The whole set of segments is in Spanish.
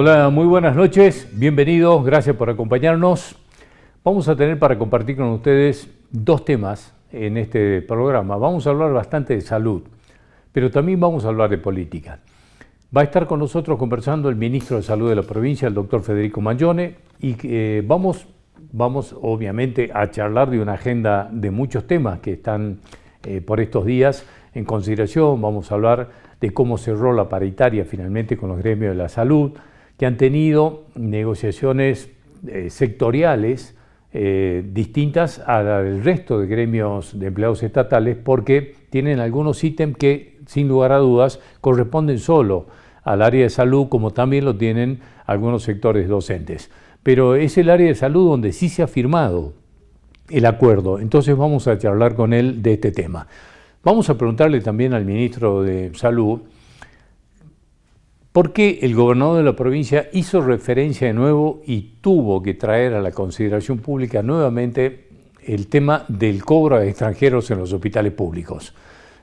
Hola, muy buenas noches, bienvenidos, gracias por acompañarnos. Vamos a tener para compartir con ustedes dos temas en este programa. Vamos a hablar bastante de salud, pero también vamos a hablar de política. Va a estar con nosotros conversando el ministro de Salud de la provincia, el doctor Federico Maglione, y vamos obviamente a charlar de una agenda de muchos temas que están por estos días en consideración. Vamos a hablar de cómo cerró la paritaria finalmente con los gremios de la salud, que han tenido negociaciones sectoriales distintas a la del resto de gremios de empleados estatales, porque tienen algunos ítems que, sin lugar a dudas, corresponden solo al área de salud, como también lo tienen algunos sectores docentes. Pero es el área de salud donde sí se ha firmado el acuerdo, entonces vamos a charlar con él de este tema. Vamos a preguntarle también al ministro de Salud por qué el gobernador de la provincia hizo referencia de nuevo y tuvo que traer a la consideración pública nuevamente el tema del cobro a extranjeros en los hospitales públicos.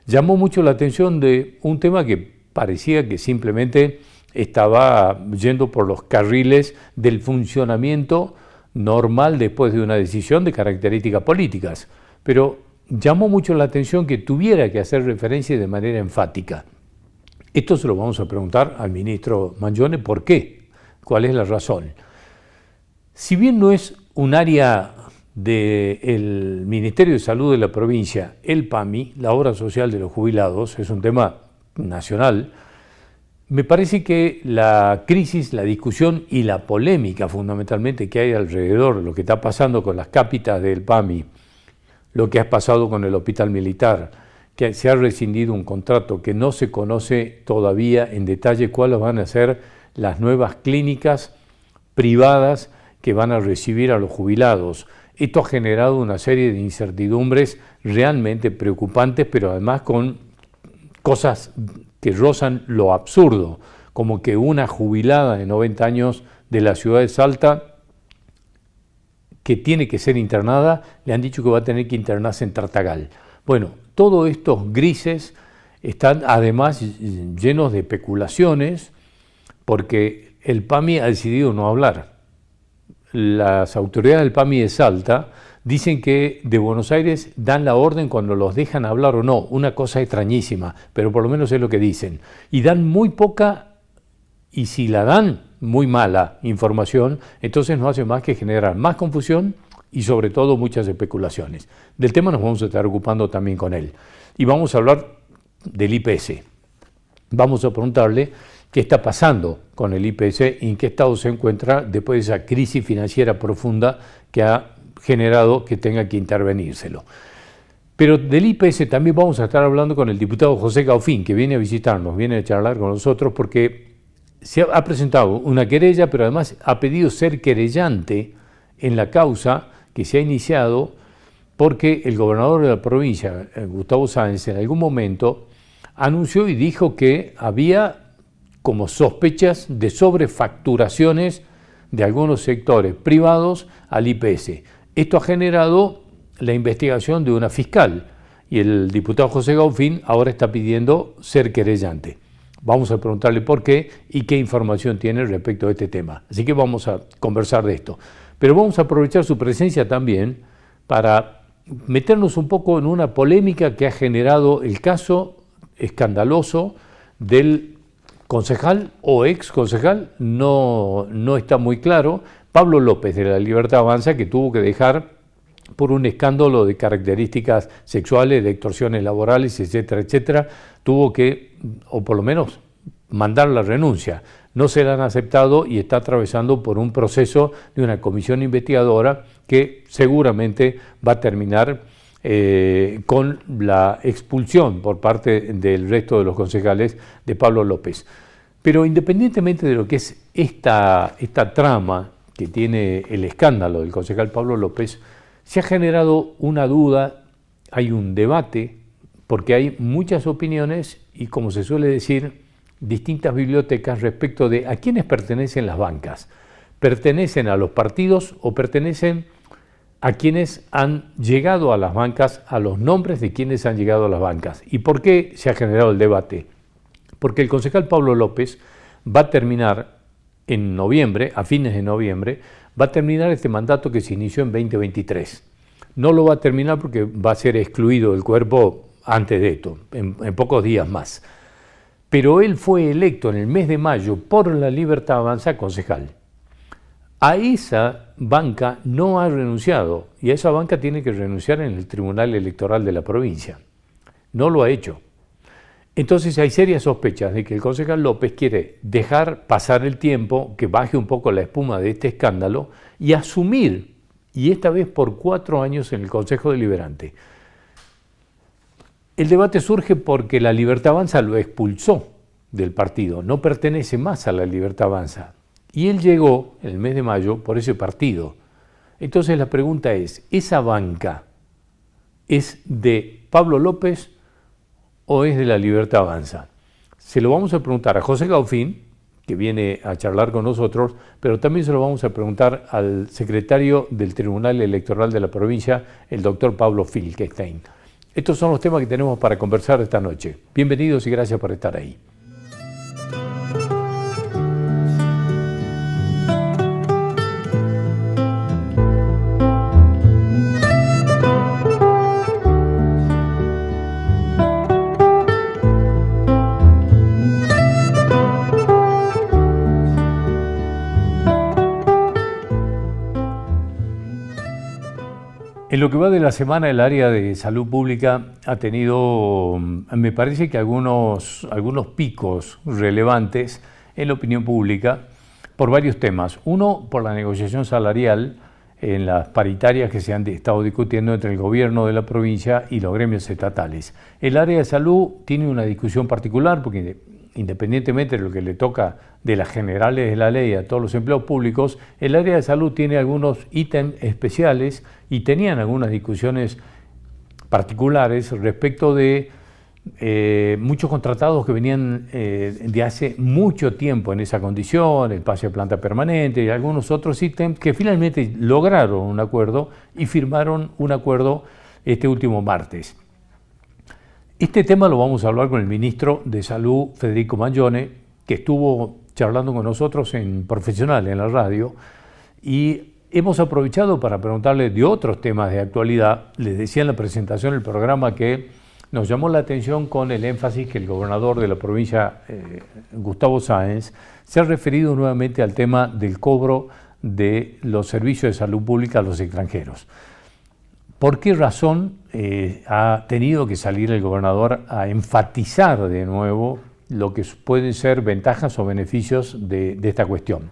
Llamó mucho la atención de un tema que parecía que simplemente estaba yendo por los carriles del funcionamiento normal después de una decisión de características políticas, pero llamó mucho la atención que tuviera que hacer referencia de manera enfática. Esto se lo vamos a preguntar al ministro Maglione, ¿por qué? ¿Cuál es la razón? Si bien no es un área del Ministerio de Salud de la provincia, el PAMI, la obra social de los jubilados, es un tema nacional, me parece que la crisis, la discusión y la polémica fundamentalmente que hay alrededor de lo que está pasando con las cápitas del PAMI, lo que ha pasado con el hospital militar, que se ha rescindido un contrato que no se conoce todavía en detalle cuáles van a ser las nuevas clínicas privadas que van a recibir a los jubilados. Esto ha generado una serie de incertidumbres realmente preocupantes, pero además con cosas que rozan lo absurdo, como que una jubilada de 90 años de la ciudad de Salta que tiene que ser internada, le han dicho que va a tener que internarse en Tartagal. Bueno, todos estos grises están además llenos de especulaciones porque el PAMI ha decidido no hablar. Las autoridades del PAMI de Salta dicen que de Buenos Aires dan la orden cuando los dejan hablar o no, una cosa extrañísima, pero por lo menos es lo que dicen. Y dan muy poca, y si la dan, muy mala información, entonces no hace más que generar más confusión y sobre todo muchas especulaciones. Del tema nos vamos a estar ocupando también con él. Y vamos a hablar del IPS. Vamos a preguntarle qué está pasando con el IPS y en qué estado se encuentra después de esa crisis financiera profunda que ha generado que tenga que intervenírselo. Pero del IPS también vamos a estar hablando con el diputado José Gaufín, que viene a visitarnos, viene a charlar con nosotros porque se ha presentado una querella, pero además ha pedido ser querellante en la causa que se ha iniciado porque el gobernador de la provincia, Gustavo Sáenz, en algún momento anunció y dijo que había como sospechas de sobrefacturaciones de algunos sectores privados al IPS. Esto ha generado la investigación de una fiscal y el diputado José Gaufín ahora está pidiendo ser querellante. Vamos a preguntarle por qué y qué información tiene respecto a este tema. Así que vamos a conversar de esto. Pero vamos a aprovechar su presencia también para meternos un poco en una polémica que ha generado el caso escandaloso del concejal o ex concejal, no está muy claro, Pablo López de la Libertad Avanza, que tuvo que dejar por un escándalo de características sexuales, de extorsiones laborales, etcétera, etcétera, tuvo que, o por lo menos, mandar la renuncia. No se la han aceptado y está atravesando por un proceso de una comisión investigadora que seguramente va a terminar con la expulsión por parte del resto de los concejales de Pablo López. Pero independientemente de lo que es esta trama que tiene el escándalo del concejal Pablo López, se ha generado una duda, hay un debate, porque hay muchas opiniones y, como se suele decir, distintas bibliotecas respecto de a quiénes pertenecen las bancas. ¿Pertenecen a los partidos o pertenecen a quienes han llegado a las bancas, a los nombres de quienes han llegado a las bancas? ¿Y por qué se ha generado el debate? Porque el concejal Pablo López va a terminar en noviembre, a fines de noviembre, va a terminar este mandato que se inició en 2023. No lo va a terminar porque va a ser excluido del cuerpo antes de esto, en pocos días más. Pero él fue electo en el mes de mayo por la Libertad Avanza concejal. A esa banca no ha renunciado y a esa banca tiene que renunciar en el Tribunal Electoral de la provincia. No lo ha hecho. Entonces hay serias sospechas de que el concejal López quiere dejar pasar el tiempo, que baje un poco la espuma de este escándalo y asumir, y esta vez por 4 años en el Consejo Deliberante. El debate surge porque la Libertad Avanza lo expulsó del partido, no pertenece más a la Libertad Avanza. Y él llegó en el mes de mayo por ese partido. Entonces la pregunta es, ¿esa banca es de Pablo López o es de la Libertad Avanza? Se lo vamos a preguntar a José Gaufín, que viene a charlar con nosotros, pero también se lo vamos a preguntar al secretario del Tribunal Electoral de la provincia, el doctor Pablo Finkelstein. Estos son los temas que tenemos para conversar esta noche. Bienvenidos y gracias por estar ahí. En lo que va de la semana, el área de salud pública ha tenido, me parece que algunos picos relevantes en la opinión pública por varios temas. Uno, por la negociación salarial en las paritarias que se han estado discutiendo entre el gobierno de la provincia y los gremios estatales. El área de salud tiene una discusión particular porque independientemente de lo que le toca de las generales de la ley a todos los empleados públicos, el área de salud tiene algunos ítems especiales y tenían algunas discusiones particulares respecto de muchos contratados que venían de hace mucho tiempo en esa condición, el pase de planta permanente y algunos otros ítems que finalmente lograron un acuerdo y firmaron un acuerdo este último martes. Este tema lo vamos a hablar con el ministro de Salud, Federico Mangione, que estuvo charlando con nosotros en Profesional, en la radio, y hemos aprovechado para preguntarle de otros temas de actualidad. Les decía en la presentación del programa que nos llamó la atención con el énfasis que el gobernador de la provincia, Gustavo Sáenz, se ha referido nuevamente al tema del cobro de los servicios de salud pública a los extranjeros. ¿Por qué razón ha tenido que salir el gobernador a enfatizar de nuevo lo que pueden ser ventajas o beneficios de esta cuestión?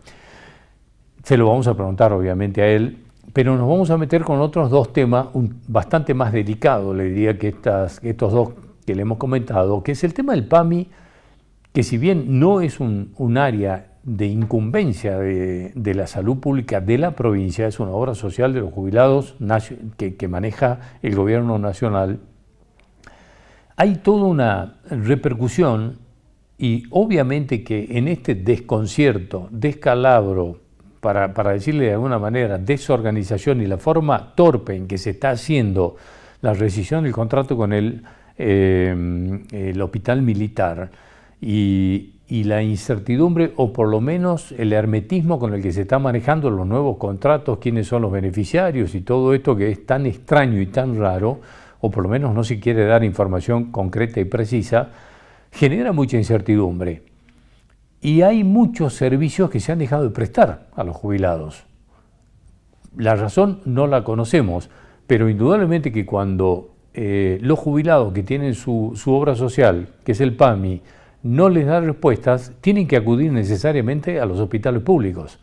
Se lo vamos a preguntar obviamente a él, pero nos vamos a meter con otros dos temas bastante más delicados, le diría que estos dos que le hemos comentado, que es el tema del PAMI, que si bien no es un área de incumbencia de la salud pública de la provincia, es una obra social de los jubilados que maneja el gobierno nacional, hay toda una repercusión y obviamente que en este desconcierto, descalabro, para decirle de alguna manera, desorganización y la forma torpe en que se está haciendo la rescisión del contrato con el hospital militar y la incertidumbre o por lo menos el hermetismo con el que se están manejando los nuevos contratos, quiénes son los beneficiarios y todo esto que es tan extraño y tan raro, o por lo menos no se quiere dar información concreta y precisa, genera mucha incertidumbre. Y hay muchos servicios que se han dejado de prestar a los jubilados. La razón no la conocemos, pero indudablemente que cuando los jubilados que tienen su obra social, que es el PAMI, no les da respuestas, tienen que acudir necesariamente a los hospitales públicos.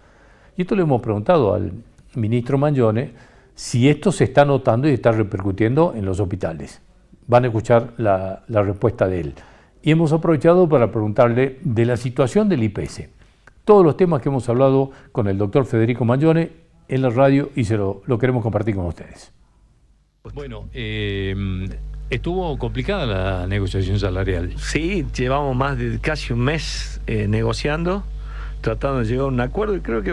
Y esto le hemos preguntado al ministro Mangione si esto se está notando y está repercutiendo en los hospitales. Van a escuchar la respuesta de él. Y hemos aprovechado para preguntarle de la situación del IPS. Todos los temas que hemos hablado con el doctor Federico Mangione en la radio y lo queremos compartir con ustedes. Bueno, estuvo complicada la negociación salarial. Sí, llevamos más de casi un mes negociando, tratando de llegar a un acuerdo y creo que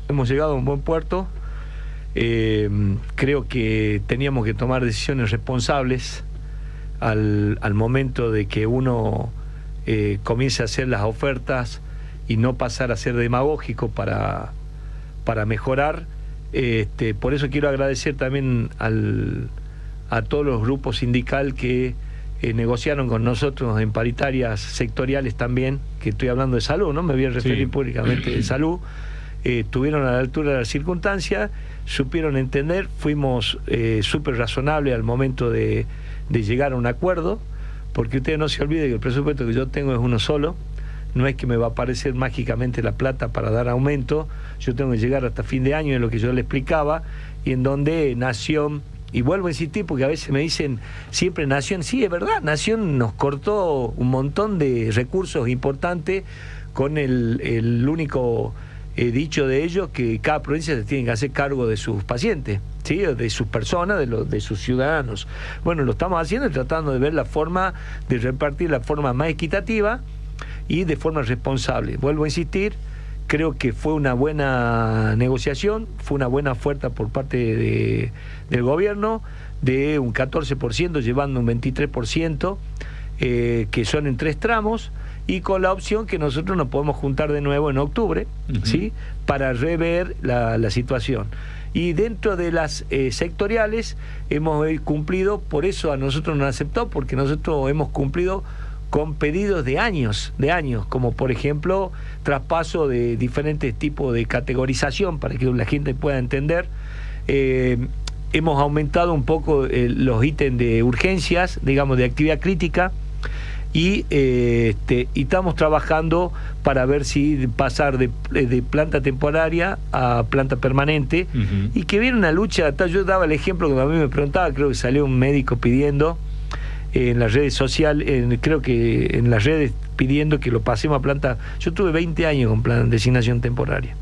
hemos llegado a un buen puerto. Creo que teníamos que tomar decisiones responsables al momento de que uno comience a hacer las ofertas y no pasar a ser demagógico para mejorar. Por eso quiero agradecer también a todos los grupos sindical que negociaron con nosotros en paritarias sectoriales también, que estoy hablando de salud, no me voy a referir públicamente de salud. Estuvieron a la altura de las circunstancias, supieron entender, fuimos súper razonables al momento de llegar a un acuerdo, porque ustedes no se olviden que el presupuesto que yo tengo es uno solo, no es que me va a aparecer mágicamente la plata para dar aumento, yo tengo que llegar hasta fin de año, en lo que yo le explicaba, y en donde Nación, y vuelvo a insistir porque a veces me dicen siempre Nación, sí, es verdad, Nación nos cortó un montón de recursos importantes con el único dicho de ellos que cada provincia se tiene que hacer cargo de sus pacientes, ¿sí? De sus personas, de sus ciudadanos. Bueno, lo estamos haciendo y tratando de ver la forma de repartir la forma más equitativa y de forma responsable. Vuelvo a insistir, creo que fue una buena negociación, fue una buena oferta por parte del gobierno de un 14%, llevando un 23%, que son en 3 tramos, y con la opción que nosotros nos podemos juntar de nuevo en octubre, ¿sí? Para rever la situación. Y dentro de las sectoriales hemos cumplido, por eso a nosotros nos aceptó, porque nosotros hemos cumplido con pedidos de años, como por ejemplo traspaso de diferentes tipos de categorización para que la gente pueda entender. Hemos aumentado un poco los ítems de urgencias, digamos de actividad crítica, y estamos trabajando para ver si pasar de planta temporaria a planta permanente, y que viene una lucha. Yo daba el ejemplo que a mí me preguntaba, creo que salió un médico pidiendo en las redes sociales, creo que en las redes pidiendo que lo pasemos a planta. Yo tuve 20 años con plan de designación temporaria,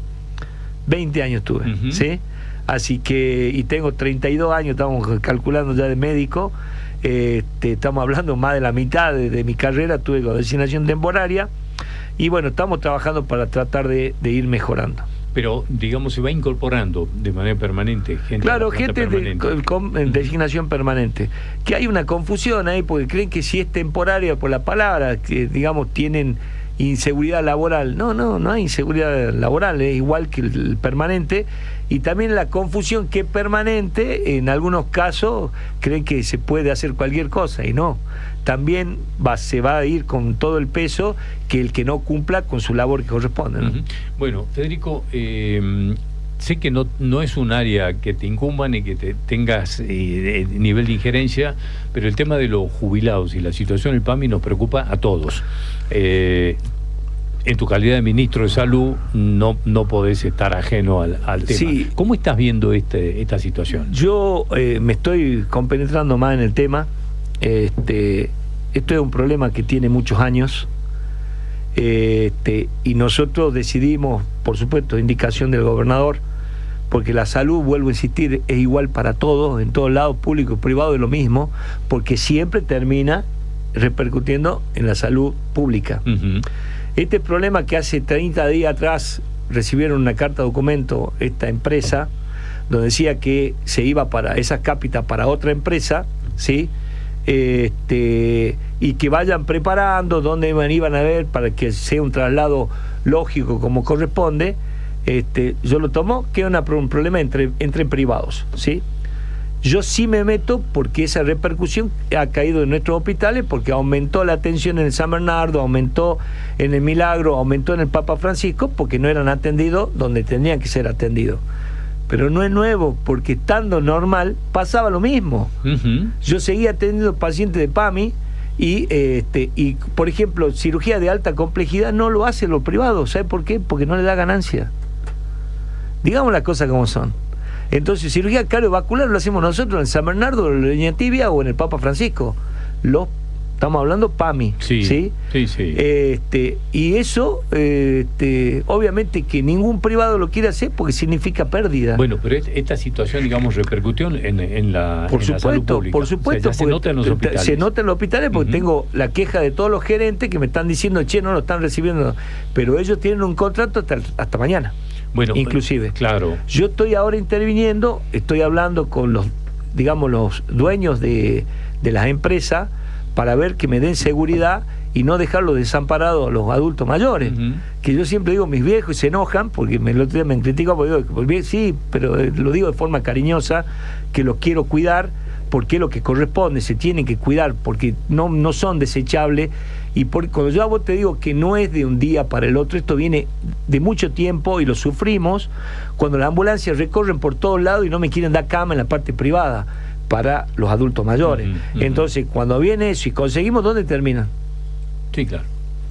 20 años tuve, ¿sí? Así que, y tengo 32 años, estamos calculando ya de médico. Estamos hablando más de la mitad de mi carrera tuve con designación temporaria, y bueno, estamos trabajando para tratar de ir mejorando. Pero, digamos, se va incorporando de manera permanente gente. Claro, gente con designación permanente. Que hay una confusión ahí, porque creen que si es temporaria por la palabra, que digamos tienen inseguridad laboral. No hay inseguridad laboral, es igual que el permanente. Y también la confusión que permanente, en algunos casos creen que se puede hacer cualquier cosa, y no. También se va a ir con todo el peso que el que no cumpla con su labor que corresponde, ¿no? Bueno, Federico, sé que no es un área que te incumba ni que tengas nivel de injerencia, pero el tema de los jubilados y la situación del PAMI nos preocupa a todos. En tu calidad de ministro de Salud no podés estar ajeno al tema. Sí. ¿Cómo estás viendo esta situación? Yo me estoy compenetrando más en el tema. Esto es un problema que tiene muchos años, y nosotros decidimos, por supuesto, indicación del gobernador, porque la salud, vuelvo a insistir, es igual para todos, en todos lados, público y privado es lo mismo, porque siempre termina repercutiendo en la salud pública. Este problema que hace 30 días atrás recibieron una carta documento esta empresa, donde decía que se iba para esas cápitas para otra empresa, ¿sí? Y que vayan preparando dónde iban a ver para que sea un traslado lógico como corresponde. Yo lo tomo que es un problema entre privados, ¿sí? Yo sí me meto porque esa repercusión ha caído en nuestros hospitales, porque aumentó la atención en el San Bernardo, aumentó en el Milagro, aumentó en el Papa Francisco, porque no eran atendidos donde tenían que ser atendidos. Pero no es nuevo, porque estando normal pasaba lo mismo. Yo seguía atendiendo pacientes de PAMI y por ejemplo, cirugía de alta complejidad no lo hacen los privados. ¿Sabe por qué? Porque no le da ganancia. Digamos las cosas como son. Entonces, cirugía cardiovascular lo hacemos nosotros en el San Bernardo, en la Leña Tibia o en el Papa Francisco. Estamos hablando PAMI, ¿sí? Y eso, obviamente que ningún privado lo quiere hacer porque significa pérdida. Bueno, pero esta situación, digamos, repercutió en la salud pública. Por supuesto, o sea, se nota en los hospitales. Se nota en los hospitales porque tengo la queja de todos los gerentes que me están diciendo, no lo están recibiendo, pero ellos tienen un contrato hasta mañana. Bueno, inclusive. Claro. Yo estoy ahora interviniendo, estoy hablando con los dueños de las empresas para ver que me den seguridad y no dejarlo desamparado a los adultos mayores. Que yo siempre digo, mis viejos se enojan, porque el otro día me critican, porque digo, sí, pero lo digo de forma cariñosa, que los quiero cuidar, porque es lo que corresponde, se tienen que cuidar, porque no son desechables. Y cuando yo a vos te digo que no es de un día para el otro, esto viene de mucho tiempo y lo sufrimos cuando las ambulancias recorren por todos lados y no me quieren dar cama en la parte privada para los adultos mayores. Entonces, cuando viene eso y conseguimos, ¿dónde terminan? Sí, claro.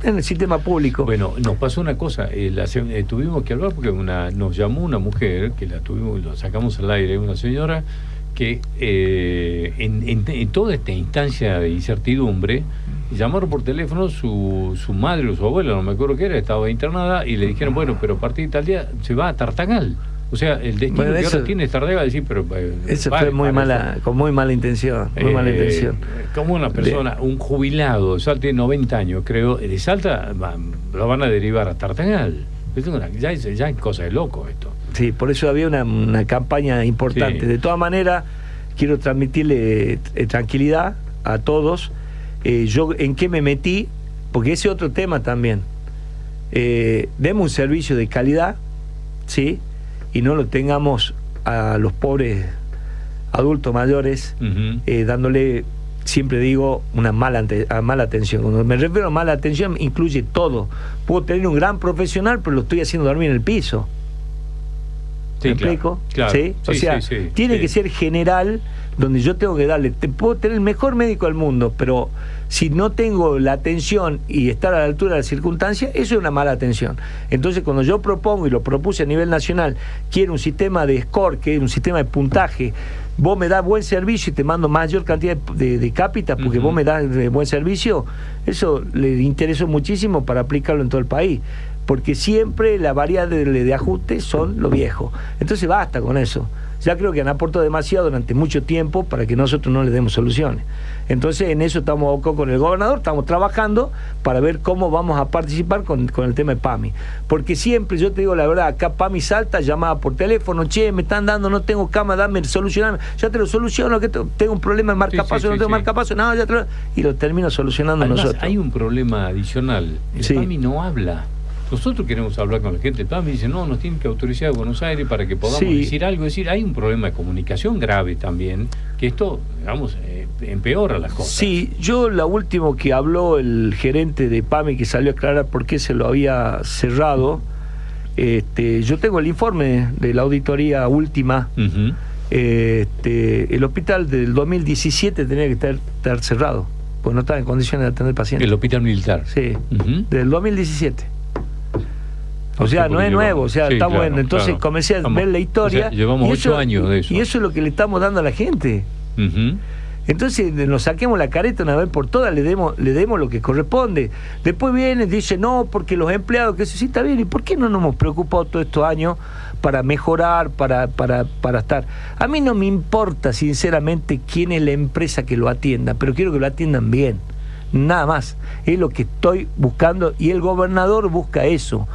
En el sistema público. Bueno, nos pasó una cosa, tuvimos que hablar porque nos llamó una mujer, que la sacamos al aire, una señora que en toda esta instancia de incertidumbre, llamaron por teléfono su madre o su abuela, no me acuerdo qué era, estaba internada, y le dijeron, bueno, pero a partir de tal día se va a Tartagal. O sea, el destino que ahora tiene Tartagal, decir, pero... eso fue con muy mala intención, Como una persona, un jubilado, Salta tiene 90 años, creo, de Salta lo van a derivar a Tartagal. Ya es cosa de loco esto. Sí, por eso había una campaña importante. Sí. De todas maneras, quiero transmitirle tranquilidad a todos. Yo en qué me metí, porque ese otro tema también. Demos un servicio de calidad, ¿sí? Y no lo tengamos a los pobres adultos mayores dándole, siempre digo, una mala atención. Cuando me refiero a mala atención, incluye todo. Puedo tener un gran profesional, pero lo estoy haciendo dormir en el piso. ¿Me explico? Claro. ¿Sí? O sea, tiene que ser general, donde yo tengo que darle... puedo tener el mejor médico del mundo, pero si no tengo la atención y estar a la altura de las circunstancias, eso es una mala atención. Entonces, cuando yo propongo, y lo propuse a nivel nacional, quiero un sistema de score, que es un sistema de puntaje, vos me das buen servicio y te mando mayor cantidad de cápitas porque vos me das buen servicio, eso le interesó muchísimo para aplicarlo en todo el país. Porque siempre la variable de ajuste son los viejos. Entonces basta con eso. Ya creo que han aportado demasiado durante mucho tiempo para que nosotros no les demos soluciones. Entonces en eso estamos con el gobernador, estamos trabajando para ver cómo vamos a participar con el tema de PAMI. Porque siempre, yo te digo la verdad, acá PAMI Salta, llamaba por teléfono, che, me están dando, no tengo cama, solucioname, ya te lo soluciono, que tengo un problema en marcapaso, no tengo marcapaso, no, ya te lo... Y lo termino solucionando. Además, nosotros. Hay un problema adicional, el PAMI no habla. Nosotros queremos hablar con la gente del PAMI y dicen, no, nos tienen que autorizar a Buenos Aires para que podamos decir algo. Es decir, hay un problema de comunicación grave también, que esto, digamos, empeora las cosas. Sí, yo la última que habló el gerente de PAMI, que salió a aclarar por qué se lo había cerrado, yo tengo el informe de la auditoría última. El hospital del 2017 tenía que estar cerrado, porque no estaba en condiciones de atender pacientes. El hospital militar. Sí, del 2017. O sea, no es nuevo, o sea, está bueno. Entonces comencé a ver la historia. O sea, llevamos 8 años de eso. Y eso es lo que le estamos dando a la gente. Entonces nos saquemos la careta una vez por todas, le demos lo que corresponde. Después viene, dice, no, porque los empleados, que eso sí está bien. ¿Y por qué no nos hemos preocupado todos estos años para mejorar, para estar? A mí no me importa, sinceramente, quién es la empresa que lo atienda, pero quiero que lo atiendan bien. Nada más, es lo que estoy buscando, y el gobernador busca eso.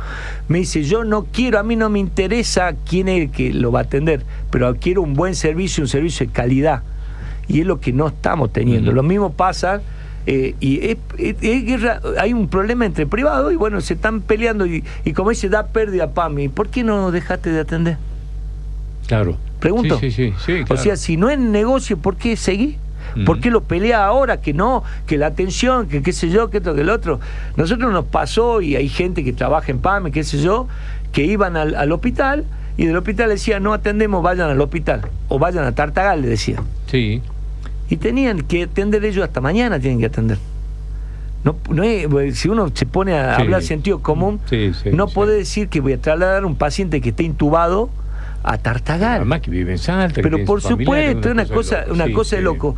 Me dice, yo no quiero, a mí no me interesa quién es el que lo va a atender, pero quiero un buen servicio, un servicio de calidad, y es lo que no estamos teniendo. Lo mismo pasa, y hay un problema entre privados, y bueno, se están peleando, y como dice, da pérdida a PAMI. ¿Por qué no dejaste de atender? Claro. Pregunto. Sí, claro. O sea, si no es negocio, ¿por qué seguir? ¿Por qué lo pelea ahora? Que no, que la atención, que qué sé yo, que esto, que el otro. Nosotros nos pasó, y hay gente que trabaja en PAMI, qué sé yo, que iban al hospital, y del hospital decían, no atendemos, vayan al hospital, o vayan a Tartagal, le decían. Sí. Y tenían que atender ellos, hasta mañana tienen que atender. No es, si uno se pone a hablar sentido común, no puede decir que voy a trasladar a un paciente que esté intubado a Tartagal. Además que vive en Salta. Pero por supuesto, es una cosa de loco.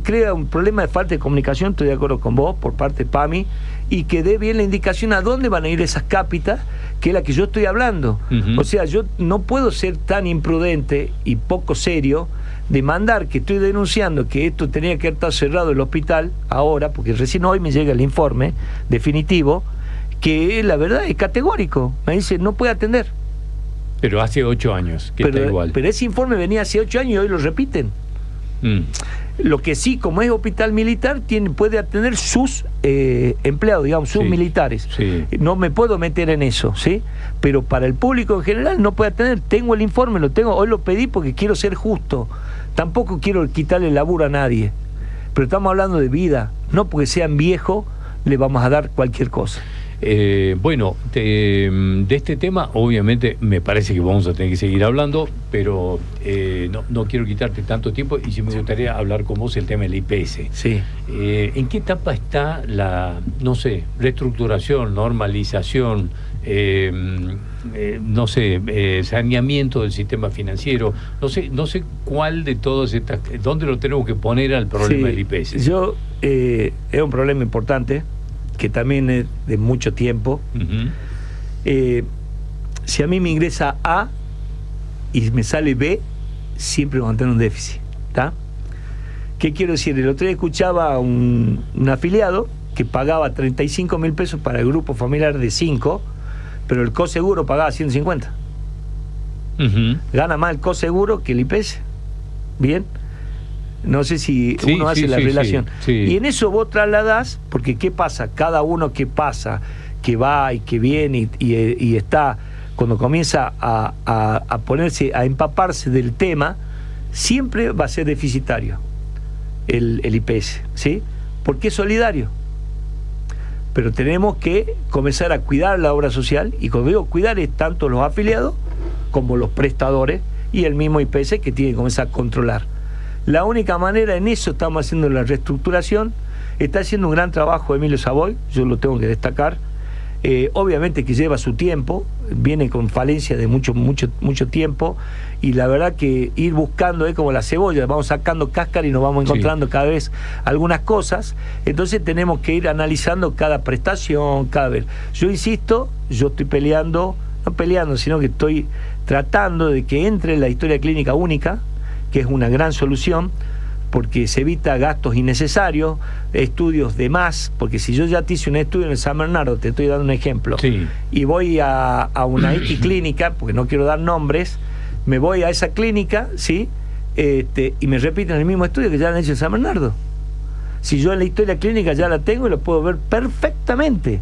Crea un problema de falta de comunicación, estoy de acuerdo con vos, por parte de PAMI, y que dé bien la indicación a dónde van a ir esas cápitas, que es la que yo estoy hablando. O sea, yo no puedo ser tan imprudente y poco serio de mandar, que estoy denunciando que esto tenía que estar cerrado el hospital ahora, porque recién hoy me llega el informe definitivo, que la verdad es categórico. Me dice, no puede atender. Pero hace 8 años que está igual. Pero ese informe venía hace 8 años y hoy lo repiten. Lo que sí, como es hospital militar, puede atender sus empleados, digamos, sus militares. Sí. No me puedo meter en eso, ¿sí? Pero para el público en general no puede atender. Tengo el informe, lo tengo, hoy lo pedí porque quiero ser justo. Tampoco quiero quitarle el laburo a nadie. Pero estamos hablando de vida, no porque sean viejos le vamos a dar cualquier cosa. Bueno, de este tema obviamente me parece que vamos a tener que seguir hablando, pero no quiero quitarte tanto tiempo y sí me gustaría hablar con vos el tema del IPS. Sí. ¿En qué etapa está la, no sé, reestructuración, normalización, saneamiento del sistema financiero? No sé cuál de todas estas, dónde lo tenemos que poner al problema del IPS. Es un problema importante, que también es de mucho tiempo. Si a mí me ingresa A y me sale B, siempre vamos a tener un déficit, ¿está? ¿Qué quiero decir? El otro día escuchaba a un afiliado que pagaba 35.000 pesos para el grupo familiar de 5, pero el coseguro pagaba 150. Gana más el coseguro que el IPS. ¿Bien? No sé si uno hace la relación. Sí. Y en eso vos trasladás, porque ¿qué pasa? Cada uno que pasa, que va y que viene y está, cuando comienza a ponerse, a empaparse del tema, siempre va a ser deficitario el IPS, ¿sí? Porque es solidario. Pero tenemos que comenzar a cuidar la obra social, y cuando digo cuidar es tanto los afiliados como los prestadores y el mismo IPS que tiene que comenzar a controlar. La única manera, en eso estamos haciendo la reestructuración. Está haciendo un gran trabajo Emilio Savoy, yo lo tengo que destacar. Obviamente que lleva su tiempo, viene con falencia de mucho tiempo, y la verdad que ir buscando es como la cebolla, vamos sacando cáscara y nos vamos encontrando cada vez algunas cosas. Entonces tenemos que ir analizando cada prestación, cada vez. Yo insisto, yo estoy no peleando, sino que estoy tratando de que entre la historia clínica única, que es una gran solución, porque se evita gastos innecesarios, estudios de más, porque si yo ya te hice un estudio en el San Bernardo, te estoy dando un ejemplo, y voy a una X clínica, porque no quiero dar nombres, me voy a esa clínica, ¿sí? Y me repiten el mismo estudio que ya han hecho en San Bernardo. Si yo en la historia clínica ya la tengo y lo puedo ver perfectamente,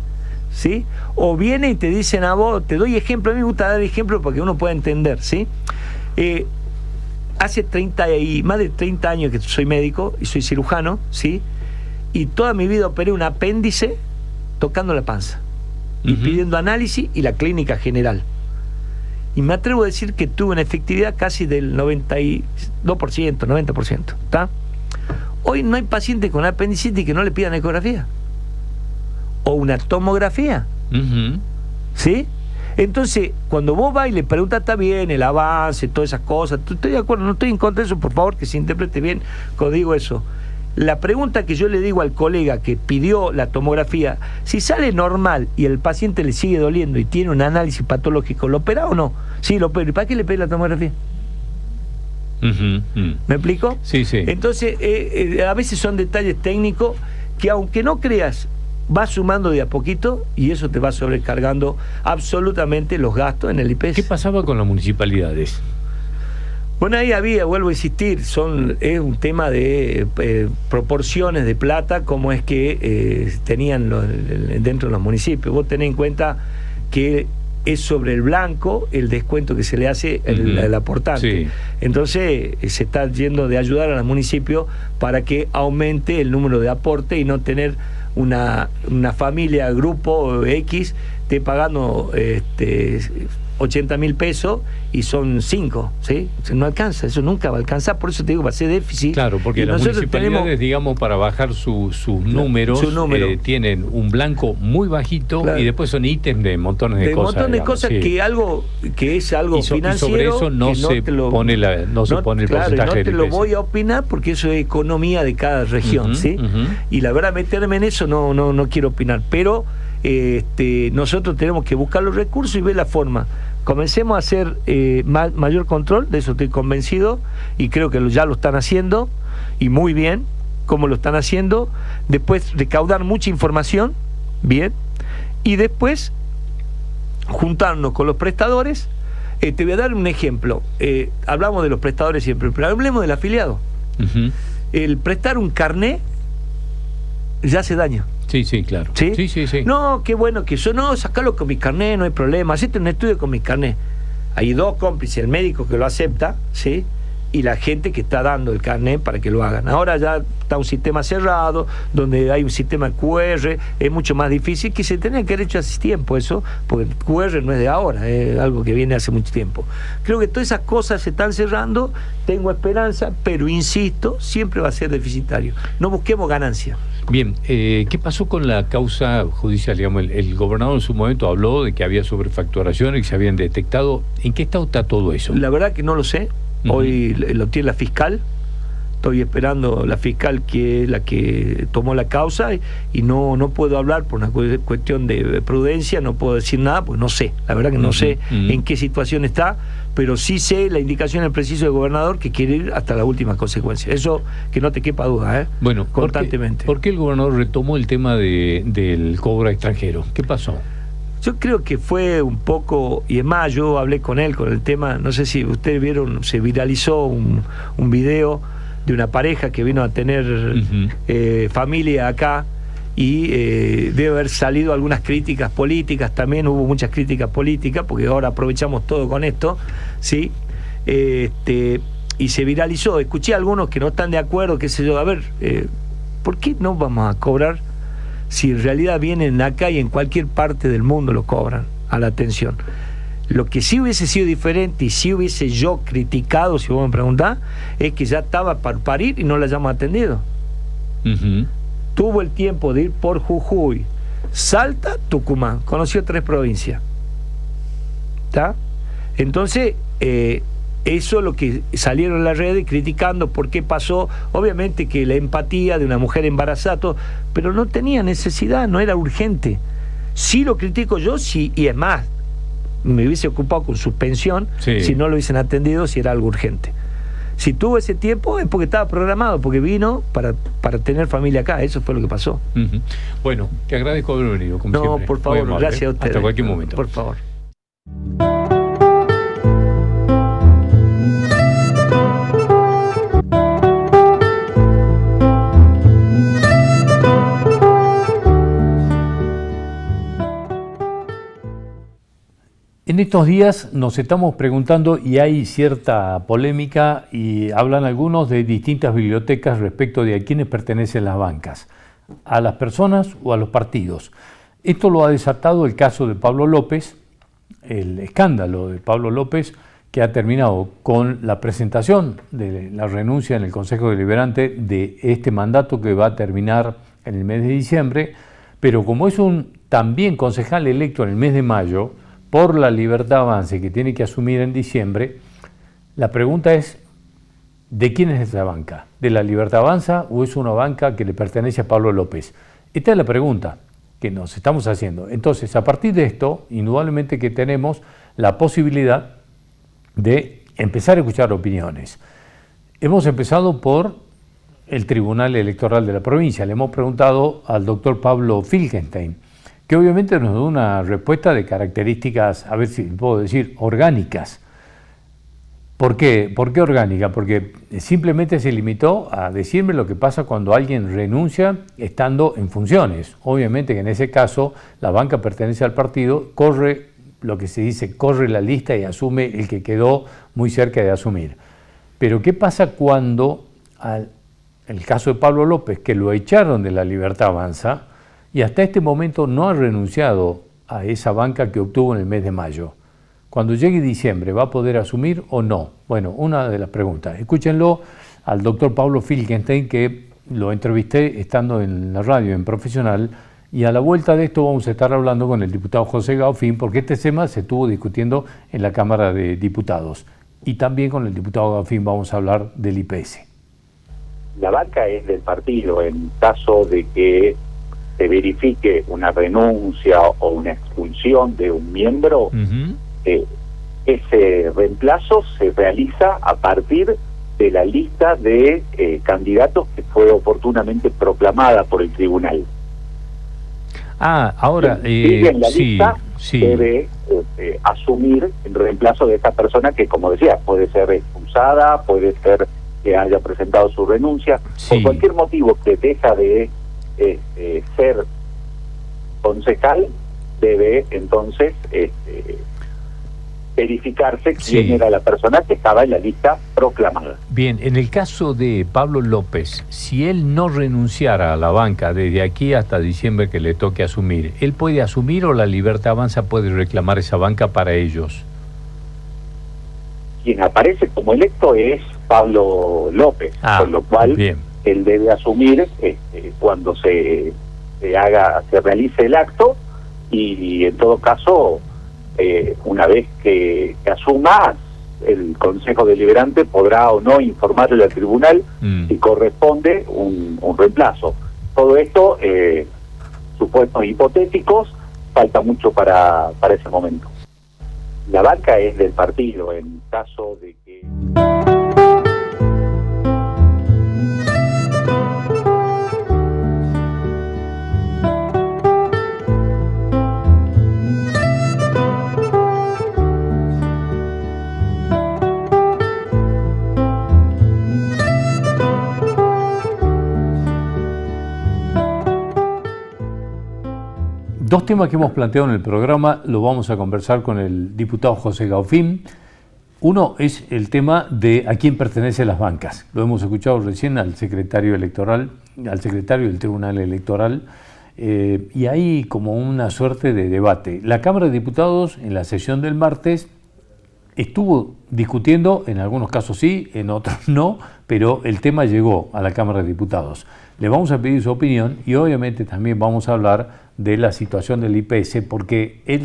¿sí? O viene y te dicen a vos, te doy ejemplo, a mí me gusta dar ejemplo para que uno pueda entender, ¿sí? Hace más de 30 años que soy médico y soy cirujano, ¿sí? Y toda mi vida operé un apéndice tocando la panza y pidiendo análisis, y la clínica general. Y me atrevo a decir que tuve una efectividad casi del 92%, 90%, ¿está? Hoy no hay paciente con apendicitis que no le pidan ecografía o una tomografía, ¿sí? Entonces, cuando vos vas y le preguntas, está bien, el avance, todas esas cosas, estoy de acuerdo, no estoy en contra de eso, por favor, que se interprete bien cuando digo eso. La pregunta que yo le digo al colega que pidió la tomografía, si sale normal y el paciente le sigue doliendo y tiene un análisis patológico, ¿lo opera o no? Sí, lo opera. ¿Y para qué le pide la tomografía? ¿Me explico? Sí. Entonces, a veces son detalles técnicos que, aunque no creas, va sumando de a poquito, y eso te va sobrecargando absolutamente los gastos en el IPS. ¿Qué pasaba con las municipalidades? Bueno, ahí vuelvo a insistir, es un tema de proporciones de plata, como es que tenían dentro de los municipios. Vos tenés en cuenta que es sobre el blanco el descuento que se le hace el aportante. Sí. Entonces se está yendo de ayudar a los municipios para que aumente el número de aporte y no tener una familia, grupo X, esté pagando 80.000 pesos y son 5, ¿sí? No alcanza, eso nunca va a alcanzar, por eso te digo, va a ser déficit. Claro, porque las municipalidades, digamos, para bajar sus números, tienen un blanco muy bajito, claro, y después son ítems de montones de cosas. De montones de cosas, sí, que es algo financiero. Y sobre eso no se pone el porcentaje. No te lo voy a opinar porque eso es economía de cada región, ¿sí? Y la verdad, meterme en eso no quiero opinar, pero nosotros tenemos que buscar los recursos y ver la forma. Comencemos a hacer mayor control, de eso estoy convencido, y creo que ya lo están haciendo, y muy bien, como lo están haciendo. Después recaudar mucha información, bien, y después juntarnos con los prestadores. Te voy a dar un ejemplo. Hablamos de los prestadores siempre, pero hablemos del afiliado. El prestar un carné ya hace daño. Sí, claro. ¿Sí? Sí. No, qué bueno que eso, no, sacalo con mi carné, no hay problema, hacete un estudio con mi carné. Hay dos cómplices, el médico que lo acepta, ¿sí? Y la gente que está dando el carnet para que lo hagan. Ahora ya está un sistema cerrado, donde hay un sistema QR, es mucho más difícil, que se tenía que haber hecho hace tiempo eso, porque el QR no es de ahora, es algo que viene hace mucho tiempo. Creo que todas esas cosas se están cerrando, tengo esperanza, pero insisto, siempre va a ser deficitario. No busquemos ganancia. Bien, ¿qué pasó con la causa judicial? Digamos, el gobernador en su momento habló de que había sobrefacturaciones que se habían detectado. ¿En qué estado está todo eso? La verdad que no lo sé. Hoy lo tiene la fiscal. Estoy esperando la fiscal, que es la que tomó la causa, y no puedo hablar por una cuestión de prudencia, no puedo decir nada, pues no sé. La verdad que no sé en qué situación está, pero sí sé la indicación del preciso del gobernador, que quiere ir hasta la última consecuencia. Eso que no te quepa duda, Bueno, constantemente. ¿Por qué el gobernador retomó el tema del cobro extranjero? ¿Qué pasó? Yo creo que fue un poco, y es más, yo hablé con él con el tema, no sé si ustedes vieron, se viralizó un video de una pareja que vino a tener familia acá, y debe haber salido algunas críticas políticas también, hubo muchas críticas políticas, porque ahora aprovechamos todo con esto, ¿sí? Y se viralizó. Escuché a algunos que no están de acuerdo, qué sé yo, a ver, ¿por qué no vamos a cobrar si en realidad vienen acá y en cualquier parte del mundo lo cobran a la atención? Lo que sí hubiese sido diferente, y sí hubiese yo criticado, si vos me preguntás, es que ya estaba para parir y no la hayamos atendido. Tuvo el tiempo de ir por Jujuy, Salta, Tucumán, conoció 3 provincias. ¿Está? Entonces, eso es lo que salieron en las redes criticando por qué pasó. Obviamente que la empatía de una mujer embarazada, todo, pero no tenía necesidad, no era urgente. Sí lo critico yo, sí, y es más, me hubiese ocupado con suspensión si no lo hubiesen atendido, si era algo urgente. Si tuvo ese tiempo es porque estaba programado, porque vino para tener familia acá. Eso fue lo que pasó. Bueno, te agradezco haber venido, como siempre. No, por favor, gracias a ustedes. Hasta cualquier momento. Por favor. En estos días nos estamos preguntando, y hay cierta polémica, y hablan algunos de distintas bibliotecas respecto de a quiénes pertenecen las bancas, a las personas o a los partidos. Esto lo ha desatado el caso de Pablo López, el escándalo de Pablo López, que ha terminado con la presentación de la renuncia en el Consejo Deliberante de este mandato, que va a terminar en el mes de diciembre, pero como es un también concejal electo en el mes de mayo, por la Libertad Avanza, que tiene que asumir en diciembre, la pregunta es, ¿de quién es esa banca? ¿De la Libertad Avanza o es una banca que le pertenece a Pablo López? Esta es la pregunta que nos estamos haciendo. Entonces, a partir de esto, indudablemente que tenemos la posibilidad de empezar a escuchar opiniones. Hemos empezado por el Tribunal Electoral de la provincia. Le hemos preguntado al doctor Pablo Filkenstein, que obviamente nos da una respuesta de características, a ver si puedo decir, orgánicas. ¿Por qué? ¿Por qué orgánica? Porque simplemente se limitó a decirme lo que pasa cuando alguien renuncia estando en funciones. Obviamente que en ese caso la banca pertenece al partido, corre lo que se dice, corre la lista y asume el que quedó muy cerca de asumir. Pero ¿qué pasa cuando, el caso de Pablo López, que lo echaron de la Libertad Avanza, y hasta este momento no ha renunciado a esa banca que obtuvo en el mes de mayo? Cuando llegue diciembre, ¿va a poder asumir o no? Bueno, una de las preguntas. Escúchenlo al doctor Pablo Filkenstein, que lo entrevisté estando en la radio, en Profesional, y a la vuelta de esto vamos a estar hablando con el diputado José Gaofín, porque este tema se estuvo discutiendo en la Cámara de Diputados. Y también con el diputado Gaofín vamos a hablar del IPS. La banca es del partido. En caso de que se verifique una renuncia o una expulsión de un miembro, ese reemplazo se realiza a partir de la lista de candidatos que fue oportunamente proclamada por el tribunal. Ahora, sigue en la lista, debe asumir el reemplazo de esta persona que, como decía, puede ser expulsada, puede ser que haya presentado su renuncia, Sí. por cualquier motivo que deja de ser concejal, debe entonces verificarse quién Sí. era la persona que estaba en la lista proclamada. Bien, en el caso de Pablo López, si él no renunciara a la banca desde aquí hasta diciembre que le toque asumir, ¿él puede asumir o la Libertad Avanza puede reclamar esa banca para ellos? Quien aparece como electo es Pablo López, con lo cual bien. él debe asumir cuando se realice el acto, y en todo caso, una vez que asuma, el Consejo Deliberante podrá o no informarle al tribunal si corresponde un reemplazo. Todo esto, supuestos hipotéticos, falta mucho para ese momento. La banca es del partido en caso de que... Dos temas que hemos planteado en el programa lo vamos a conversar con el diputado José Gaufín. Uno es el tema de a quién pertenecen las bancas. Lo hemos escuchado recién al secretario electoral, al secretario del Tribunal Electoral, y hay como una suerte de debate. La Cámara de Diputados en la sesión del martes estuvo discutiendo, en algunos casos sí, en otros no, pero el tema llegó a la Cámara de Diputados. Le vamos a pedir su opinión y obviamente también vamos a hablar de la situación del IPS, porque él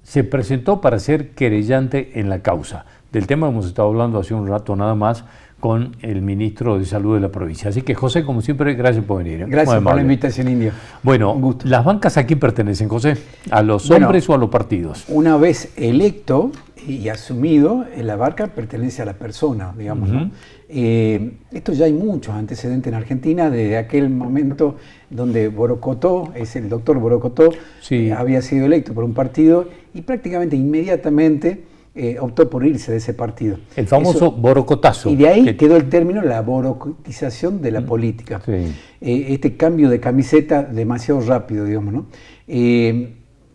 se presentó para ser querellante en la causa. Del tema hemos estado hablando hace un rato nada más con el ministro de Salud de la provincia. Así que, José, como siempre, gracias por venir. Gracias por la invitación, Indio. Bueno, un gusto. ¿Las bancas a quién pertenecen, José? ¿A los hombres o a los partidos? Una vez electo y asumido, la banca pertenece a la persona, digamos, ¿no? Esto ya hay muchos antecedentes en Argentina, desde aquel momento donde Borocotó, es el doctor Borocotó, Sí. había sido electo por un partido y prácticamente inmediatamente optó por irse de ese partido. El famoso borocotazo. Y de ahí quedó el término la borocotización de la política. Sí. Este cambio de camiseta demasiado rápido, digamos, ¿no?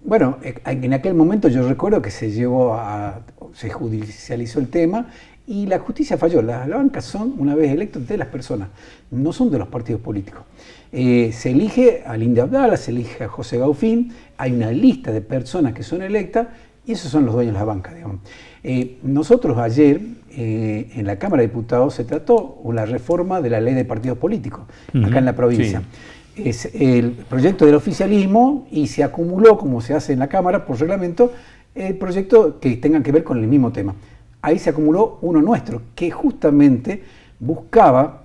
Bueno, en aquel momento yo recuerdo que se judicializó el tema y la justicia falló. Las bancas son, una vez electos, de las personas, no son de los partidos políticos. Se elige a Linda Abdala, se elige a José Gaufín, hay una lista de personas que son electas y esos son los dueños de las bancas, digamos. Nosotros ayer, en la Cámara de Diputados, se trató la reforma de la ley de partidos políticos, acá en la provincia. Sí. Es el proyecto del oficialismo y se acumuló, como se hace en la Cámara por reglamento, el proyecto que tenga que ver con el mismo tema. Ahí se acumuló uno nuestro, que justamente buscaba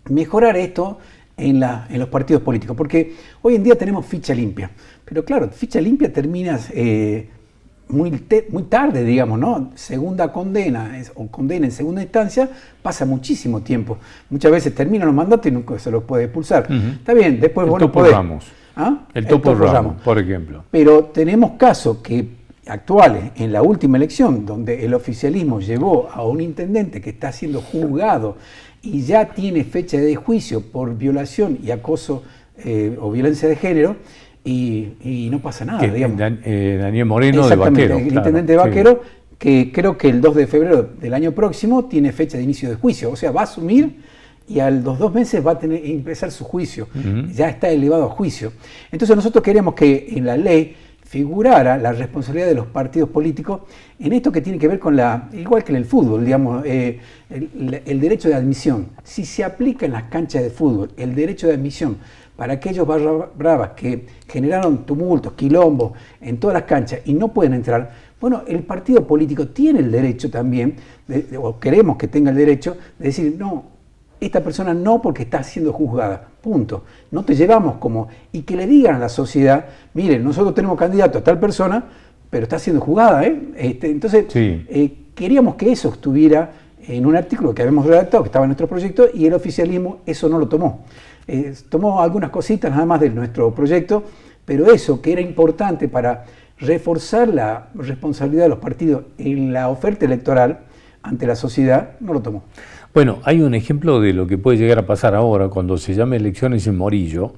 mejorar esto en los partidos políticos, porque hoy en día tenemos ficha limpia, pero claro, ficha limpia terminas muy tarde, digamos, ¿no? Segunda condena o condena en segunda instancia pasa muchísimo tiempo. Muchas veces terminan los mandatos y nunca se los puede expulsar. Está bien, después vos no podés. Ramos. ¿Ah? El Topo Ramos, por ejemplo. Pero tenemos casos actuales en la última elección, donde el oficialismo llevó a un intendente que está siendo juzgado y ya tiene fecha de juicio por violación y acoso o violencia de género, y no pasa nada, digamos. Daniel Moreno de Vaquero. El intendente de Vaquero, sí, que creo que el 2 de febrero del año próximo tiene fecha de inicio de juicio. O sea, va a asumir y a los 2 meses va a empezar su juicio. Ya está elevado a juicio. Entonces nosotros queremos que en la ley figurara la responsabilidad de los partidos políticos en esto que tiene que ver con igual que en el fútbol, digamos, el derecho de admisión. Si se aplica en las canchas de fútbol el derecho de admisión para aquellos barra bravas que generaron tumultos, quilombos en todas las canchas y no pueden entrar, bueno, el partido político tiene el derecho también, o queremos que tenga el derecho, de decir, no, esta persona no, porque está siendo juzgada, punto. No te llevamos como... Y que le digan a la sociedad, miren, nosotros tenemos candidato a tal persona, pero está siendo juzgada, ¿eh? Entonces, sí, queríamos que eso estuviera en un artículo que habíamos redactado, que estaba en nuestro proyecto, y el oficialismo eso no lo tomó. Tomó algunas cositas nada más de nuestro proyecto, pero eso que era importante para reforzar la responsabilidad de los partidos en la oferta electoral, ante la sociedad, no lo tomó. Bueno, hay un ejemplo de lo que puede llegar a pasar ahora cuando se llame elecciones en Morillo.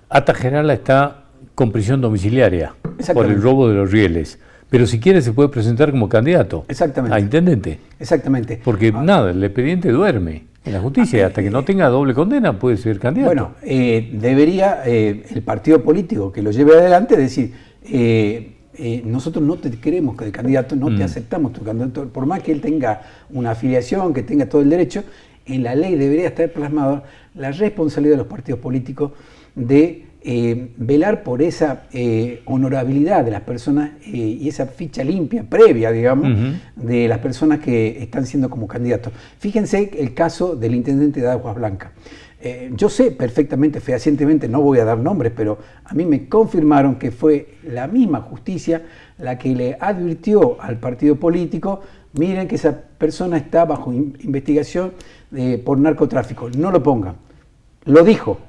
Ata Gerala está con prisión domiciliaria por el robo de los rieles. Pero si quiere se puede presentar como candidato a intendente. Exactamente. Porque nada, el expediente duerme en la justicia y hasta que no tenga doble condena puede ser candidato. Bueno, debería el partido político que lo lleve adelante decir, nosotros no te queremos de candidato, no te aceptamos tu candidato, por más que él tenga una afiliación, que tenga todo el derecho, en la ley debería estar plasmado la responsabilidad de los partidos políticos de velar por esa honorabilidad de las personas y esa ficha limpia, previa, digamos, de las personas que están siendo como candidatos. Fíjense el caso del intendente de Aguas Blancas. Yo sé perfectamente, fehacientemente, no voy a dar nombres, pero a mí me confirmaron que fue la misma justicia la que le advirtió al partido político: miren que esa persona está bajo investigación por narcotráfico, no lo pongan. Lo dijo,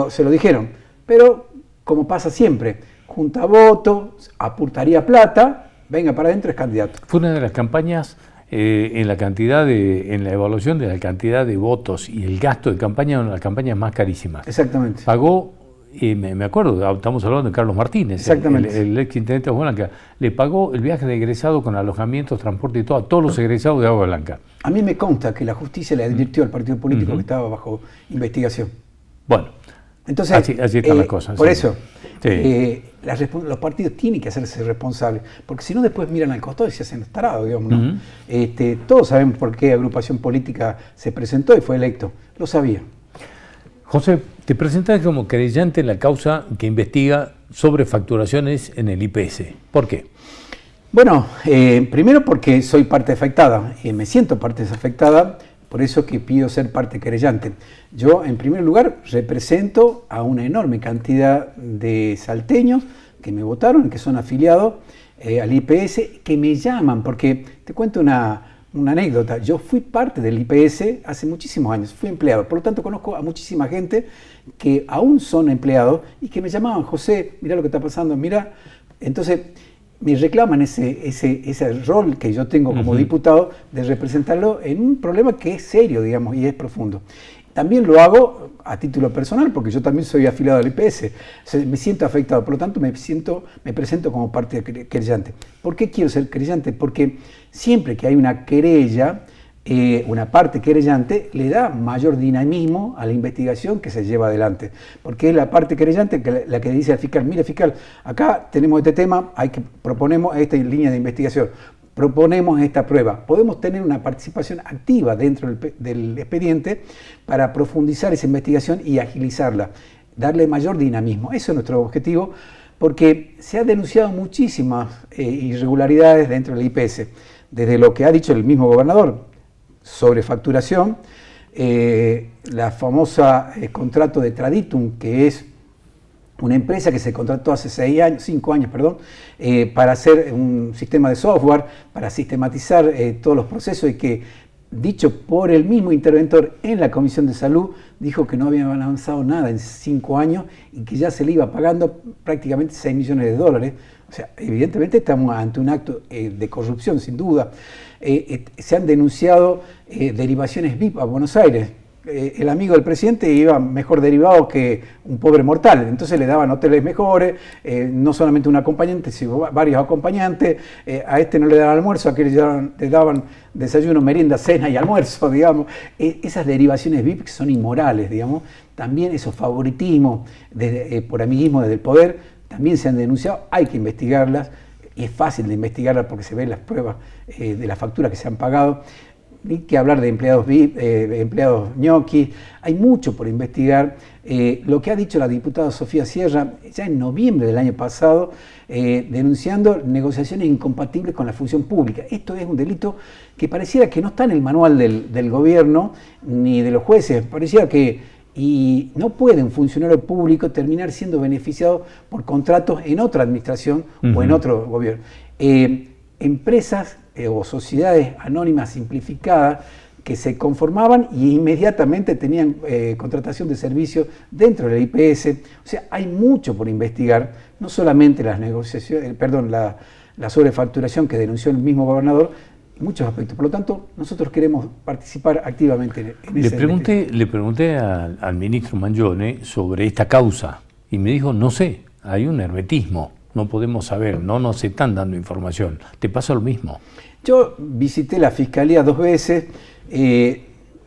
se lo dijeron, pero como pasa siempre, junta votos, aportaría plata, venga para adentro, es candidato. Fue una de las campañas en la evaluación de la cantidad de votos y el gasto de campaña, una de las campañas más carísimas. Exactamente. Pagó, me acuerdo, estamos hablando de Carlos Martínez, el ex intendente de Agua Blanca, le pagó el viaje de egresado con alojamientos, transporte y todo, a todos los egresados de Agua Blanca. A mí me consta que la justicia le advirtió al partido político que estaba bajo investigación. Bueno. Entonces, así están las cosas. Por eso, los partidos tienen que hacerse responsables, porque si no después miran al costado y se hacen tarados, digamos, ¿no? Todos sabemos por qué agrupación política se presentó y fue electo, lo sabía. José, te presentaste como querellante en la causa que investiga sobre facturaciones en el IPS. ¿Por qué? Bueno, primero porque soy parte afectada, me siento parte afectada. Por eso que pido ser parte querellante. Yo, en primer lugar, represento a una enorme cantidad de salteños que me votaron, que son afiliados al IPS, que me llaman, porque te cuento una anécdota. Yo fui parte del IPS hace muchísimos años, fui empleado, por lo tanto conozco a muchísima gente que aún son empleados y que me llamaban: José, mira lo que está pasando, mira. Entonces, me reclaman ese rol que yo tengo como diputado de representarlo en un problema que es serio, digamos, y es profundo. También lo hago a título personal, porque yo también soy afiliado al IPS. O sea, me siento afectado, por lo tanto me presento como parte querellante. ¿Por qué quiero ser querellante? Porque siempre que hay una querella, una parte querellante le da mayor dinamismo a la investigación que se lleva adelante, porque es la parte querellante la que dice al fiscal: mire, fiscal, acá tenemos este tema, proponemos esta línea de investigación, proponemos esta prueba. Podemos tener una participación activa dentro del expediente para profundizar esa investigación y agilizarla, darle mayor dinamismo. Eso es nuestro objetivo, porque se han denunciado muchísimas irregularidades dentro del IPS, desde lo que ha dicho el mismo gobernador sobre facturación, la famosa contrato de Traditum, que es una empresa que se contrató hace 5 años, para hacer un sistema de software, para sistematizar todos los procesos, y que, dicho por el mismo interventor en la Comisión de Salud, dijo que no habían avanzado nada en 5 años y que ya se le iba pagando prácticamente $6 millones. O sea, evidentemente estamos ante un acto de corrupción, sin duda. Se han denunciado derivaciones VIP a Buenos Aires. El amigo del presidente iba mejor derivado que un pobre mortal, entonces le daban hoteles mejores, no solamente un acompañante, sino varios acompañantes. A este no le daban almuerzo, a aquel le daban desayuno, merienda, cena y almuerzo, digamos. Esas derivaciones VIP que son inmorales, digamos. También esos favoritismos por amiguismo desde el poder también se han denunciado, hay que investigarlas, y es fácil de investigarlas porque se ven las pruebas de las facturas que se han pagado. Ni que hablar de empleados VIP, empleados ñoquis, hay mucho por investigar. Lo que ha dicho la diputada Sofía Sierra ya en noviembre del año pasado, denunciando negociaciones incompatibles con la función pública. Esto es un delito que pareciera que no está en el manual del gobierno ni de los jueces, pareciera que no puede un funcionario público terminar siendo beneficiado por contratos en otra administración o en otro gobierno. Empresas o sociedades anónimas simplificadas que se conformaban y inmediatamente tenían contratación de servicios dentro del IPS. O sea, hay mucho por investigar, no solamente las negociaciones, la sobrefacturación que denunció el mismo gobernador, muchos aspectos. Por lo tanto, nosotros queremos participar activamente en esa Le pregunté al ministro Mangione sobre esta causa y me dijo, no sé, hay un hermetismo, no podemos saber, no nos están dando información. ¿Te pasa lo mismo? Yo visité la Fiscalía 2 veces,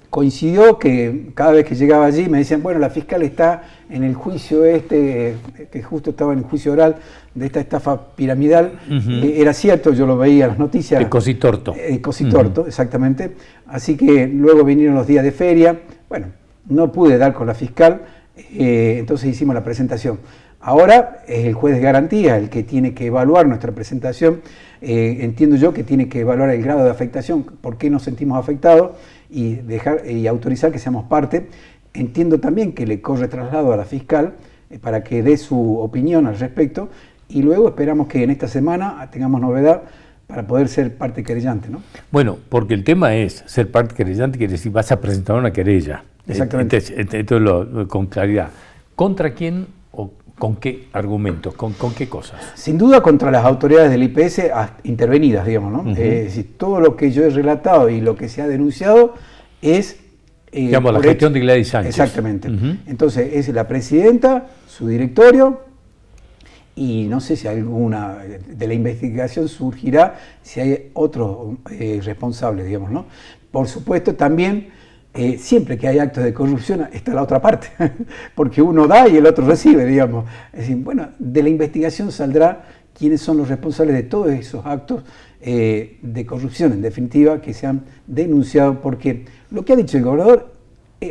coincidió que cada vez que llegaba allí me decían, bueno, la fiscal está en el juicio que justo estaba en el juicio oral de esta estafa piramidal. Era cierto, yo lo veía en las noticias. El Cositorto. Cositorto, exactamente. Así que luego vinieron los días de feria. Bueno, no pude dar con la fiscal, entonces hicimos la presentación. Ahora es el juez de garantía el que tiene que evaluar nuestra presentación. Entiendo yo que tiene que evaluar el grado de afectación, por qué nos sentimos afectados y autorizar que seamos parte. Entiendo también que le corre traslado a la fiscal para que dé su opinión al respecto y luego esperamos que en esta semana tengamos novedad para poder ser parte querellante, ¿no? Bueno, porque el tema es ser parte querellante, quiere decir vas a presentar una querella. Exactamente. Entonces, con claridad. ¿Contra quién o con qué argumentos? ¿Con qué cosas? Sin duda contra las autoridades del IPS intervenidas, digamos, ¿no? Es decir, todo lo que yo he relatado y lo que se ha denunciado es... digamos, la gestión de Gladys Sánchez. Exactamente. Entonces, es la presidenta, su directorio, y no sé si alguna de la investigación surgirá, si hay otros responsables, digamos, ¿no? Por supuesto, también, siempre que hay actos de corrupción, está la otra parte, porque uno da y el otro recibe, digamos. Es decir, bueno, de la investigación saldrá quiénes son los responsables de todos esos actos de corrupción, en definitiva, que se han denunciado, porque lo que ha dicho el gobernador,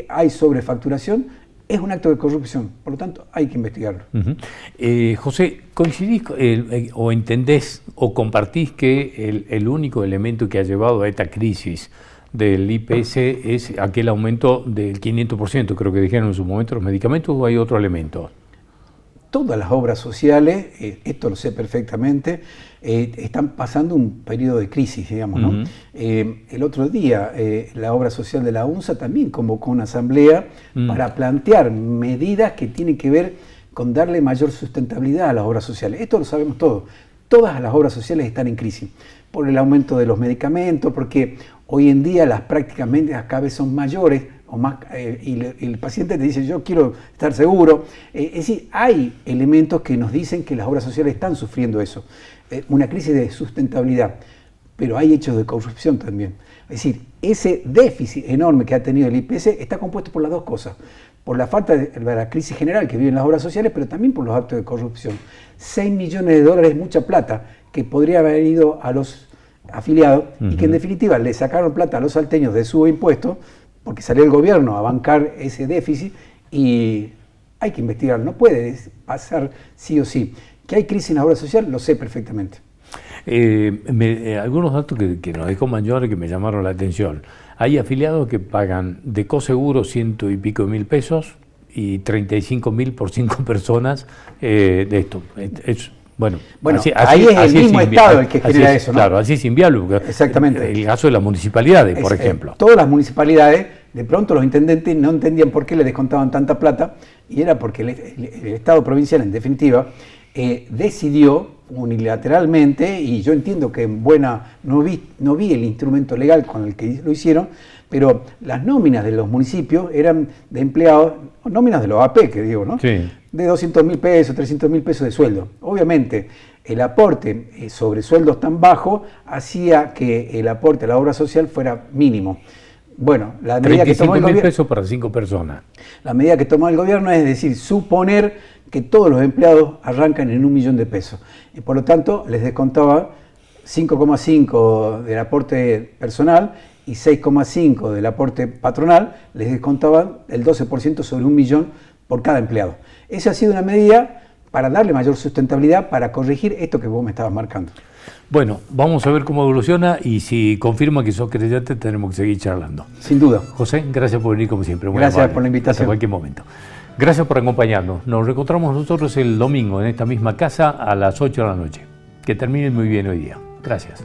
hay sobrefacturación, es un acto de corrupción, por lo tanto hay que investigarlo. José, ¿coincidís o entendés o compartís que el único elemento que ha llevado a esta crisis del IPS es aquel aumento del 500%, creo que dijeron en su momento, los medicamentos, o hay otro elemento? Todas las obras sociales, esto lo sé perfectamente, están pasando un periodo de crisis, digamos, ¿no? El otro día, la obra social de la UNSA también convocó una asamblea para plantear medidas que tienen que ver con darle mayor sustentabilidad a las obras sociales. Esto lo sabemos todos. Todas las obras sociales están en crisis por el aumento de los medicamentos, porque hoy en día las prácticas médicas cada vez son mayores, o más, y el paciente te dice, yo quiero estar seguro. Es decir, hay elementos que nos dicen que las obras sociales están sufriendo eso, una crisis de sustentabilidad, pero hay hechos de corrupción también. Es decir, ese déficit enorme que ha tenido el IPS está compuesto por las dos cosas, por la falta de la crisis general que viven las obras sociales, pero también por los actos de corrupción. 6 millones de dólares es mucha plata que podría haber ido a los afiliados y que en definitiva le sacaron plata a los salteños de su impuesto, porque salió el gobierno a bancar ese déficit y hay que investigar, no puede pasar sí o sí. Que hay crisis en la obra social, lo sé perfectamente. Algunos datos que nos dejó Mangione que me llamaron la atención. Hay afiliados que pagan de coseguro 100 y pico mil pesos y 35.000 por 5 personas de esto. Bueno, así, ahí es el mismo Estado el que genera eso, ¿no? Claro, así es inviable. Exactamente. El caso de las municipalidades, por ejemplo. Todas las municipalidades, de pronto los intendentes no entendían por qué le descontaban tanta plata, y era porque el Estado provincial, en definitiva, decidió unilateralmente, y yo entiendo que en buena, no vi el instrumento legal con el que lo hicieron, pero las nóminas de los municipios eran de empleados, nóminas de los AP, que digo, ¿no? Sí. De 200.000 pesos, 300.000 pesos de sueldo. Obviamente, el aporte sobre sueldos tan bajos hacía que el aporte a la obra social fuera mínimo. Bueno, la medida que tomó el gobierno... 35.000 pesos para 5 personas. La medida que tomó el gobierno es decir, suponer que todos los empleados arrancan en 1 millón de pesos. Y por lo tanto, les descontaba 5,5 del aporte personal y 6,5 del aporte patronal, les descontaban el 12% sobre 1 millón por cada empleado. Esa ha sido una medida para darle mayor sustentabilidad, para corregir esto que vos me estabas marcando. Bueno, vamos a ver cómo evoluciona y si confirma que sos creyente tenemos que seguir charlando. Sin duda. José, gracias por venir como siempre. Muy gracias por la invitación. Hasta cualquier momento. Gracias por acompañarnos. Nos reencontramos nosotros el domingo en esta misma casa a las 8 de la noche. Que terminen muy bien hoy día. Gracias.